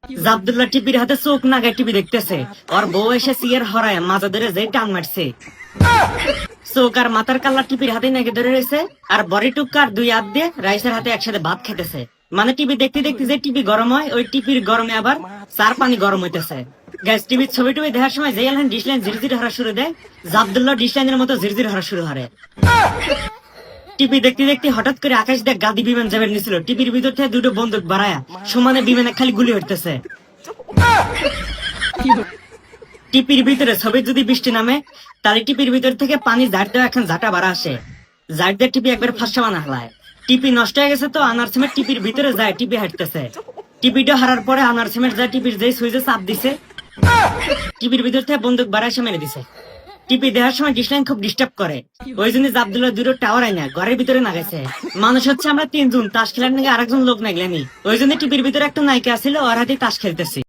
আব্দুল্লাহ টিপির হাতে চোখ নাগায় টিভি দেখতেছে, ওর বউ এসে সিয়ার হরায় মাজা ধরে যে টান মারছে। চোখ আর মাথার কাল্লা টিপির হাতে নাকি ধরে রয়েছে, আর বড়ি টুকার দুই হাত দিয়ে রাইসের হাতে একসাথে ভাত খেতেছে। মানে টিভি দেখতে দেখতে যে টিভি গরম হয়, ওই টিভির গরমে আবার চার পানি গরম হইতেছে। গ্যাস টিভির ছবি টবি দেখার সময় যে এলেন ডিসলাইন ঝিরঝির হারা শুরু দেয়, আব্দুল্লাহ ডিসলাইনের মতো ঝিরঝির হারা শুরু হারে। টিভি দেখতে দেখতে হঠাৎ করে আকাশ দিয়ে গাদি বিমান যাবে নিছিল, টিভির ভিতর থেকে দুটো বন্দুক বাড়ায়া সমানে বিমানে খালি গুলি উঠতেছে। টিপির ভিতরে ছবি যদি বৃষ্টি নামে, তাহলে টিপির ভিতর থেকে পানি ঝাড় দেওয়া এখন ঝাঁটা বাড়া আসে, ঝাড় দিয়ে টিপি একবার ফাঁসা বানা হলায়। টিপি নষ্ট হয়ে গেছে তো আনার সিমেন্ট টিপির ভিতরে যায়, টিপি হাঁটতেছে। টিপিটা হারার পরে আনার সিমেন্ট যায় টিপির যে সুইচে চাপ দিছে, টিপির ভিতর থেকে বন্দুক বাড়া এসে মেরে দিছে। টিপি দেওয়ার সময় ডিসলাইন খুব ডিস্টার্ব করে, ওই জন্য আব্দুল্লাহ দুটো টাওয়ার আইনা ঘরের ভিতরে না গেছে। মানুষ হচ্ছে আমরা তিনজন, তাস খেলার নাকি আরেকজন লোক নাগলেনি, ওই জন্য টিপির ভিতরে একটা নায়িকা ছিল, ওর হাতে তাস খেলতেছি।